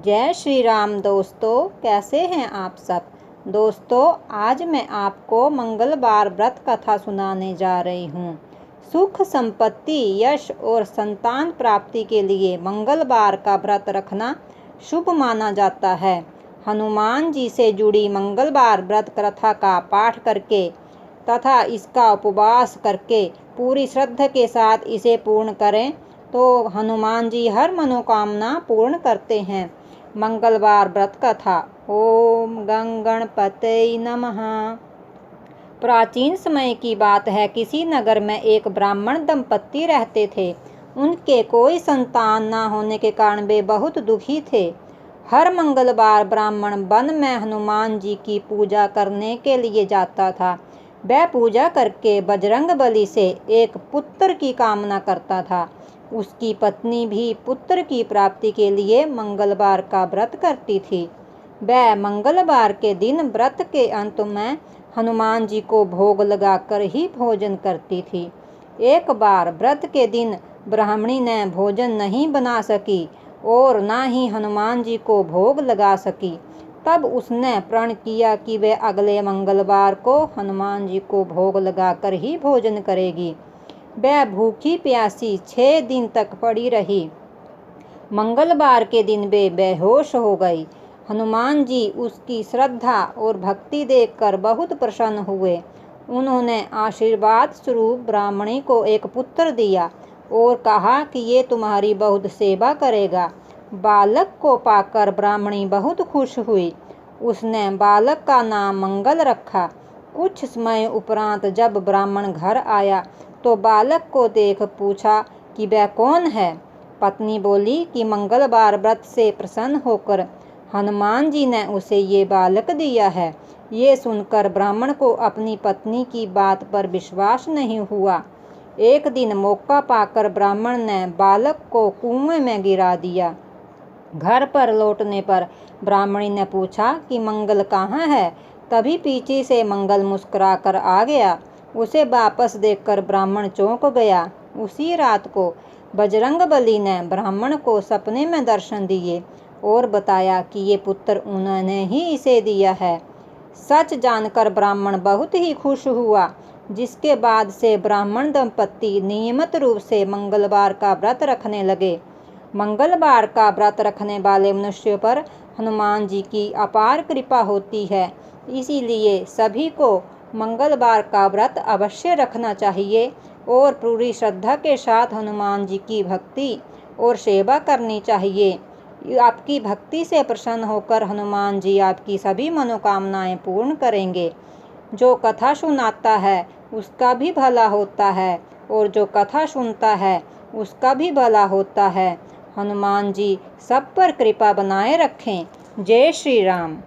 जय श्री राम दोस्तों, कैसे हैं आप सब। दोस्तों, आज मैं आपको मंगलवार व्रत कथा सुनाने जा रही हूँ। सुख, संपत्ति, यश और संतान प्राप्ति के लिए मंगलवार का व्रत रखना शुभ माना जाता है। हनुमान जी से जुड़ी मंगलवार व्रत कथा का पाठ करके तथा इसका उपवास करके पूरी श्रद्धा के साथ इसे पूर्ण करें तो हनुमान जी हर मनोकामना पूर्ण करते हैं। मंगलवार व्रत कथा। ओम गं गणपतये नमः। प्राचीन समय की बात है। किसी नगर में एक ब्राह्मण दंपत्ति रहते थे। उनके कोई संतान न होने के कारण वे बहुत दुखी थे। हर मंगलवार ब्राह्मण वन में हनुमान जी की पूजा करने के लिए जाता था। वह पूजा करके बजरंग बली से एक पुत्र की कामना करता था। उसकी पत्नी भी पुत्र की प्राप्ति के लिए मंगलवार का व्रत करती थी। वह मंगलवार के दिन व्रत के अंत में हनुमान जी को भोग लगाकर ही भोजन करती थी। एक बार व्रत के दिन ब्राह्मणी ने भोजन नहीं बना सकी और न ही हनुमान जी को भोग लगा सकी। तब उसने प्रण किया कि वह अगले मंगलवार को हनुमान जी को भोग लगाकर ही भोजन करेगी। वह भूखी प्यासी 6 दिन तक पड़ी रही। मंगलवार के दिन वे बेहोश हो गई। हनुमान जी उसकी श्रद्धा और भक्ति देखकर बहुत प्रसन्न हुए। उन्होंने आशीर्वाद स्वरूप ब्राह्मणी को एक पुत्र दिया और कहा कि ये तुम्हारी बहुत सेवा करेगा। बालक को पाकर ब्राह्मणी बहुत खुश हुई। उसने बालक का नाम मंगल रखा। कुछ समय उपरांत जब ब्राह्मण घर आया तो बालक को देख पूछा कि वह कौन है। पत्नी बोली कि मंगलवार व्रत से प्रसन्न होकर हनुमान जी ने उसे ये बालक दिया है। ये सुनकर ब्राह्मण को अपनी पत्नी की बात पर विश्वास नहीं हुआ। एक दिन मौका पाकर ब्राह्मण ने बालक को कुएं में गिरा दिया। घर पर लौटने पर ब्राह्मणी ने पूछा कि मंगल कहाँ है। तभी पीछे से मंगल मुस्कुराकर आ गया। उसे वापस देखकर ब्राह्मण चौंक गया। उसी रात को बजरंग बली ने ब्राह्मण को सपने में दर्शन दिए और बताया कि ये पुत्र उन्होंने ही इसे दिया है। सच जानकर ब्राह्मण बहुत ही खुश हुआ। जिसके बाद से ब्राह्मण दंपत्ति नियमित रूप से मंगलवार का व्रत रखने लगे। मंगलवार का व्रत रखने वाले मनुष्यों पर हनुमान जी की अपार कृपा होती है। इसीलिए सभी को मंगलवार का व्रत अवश्य रखना चाहिए और पूरी श्रद्धा के साथ हनुमान जी की भक्ति और सेवा करनी चाहिए। आपकी भक्ति से प्रसन्न होकर हनुमान जी आपकी सभी मनोकामनाएं पूर्ण करेंगे। जो कथा सुनाता है उसका भी भला होता है और जो कथा सुनता है उसका भी भला होता है। हनुमान जी सब पर कृपा बनाए रखें। जय श्री राम।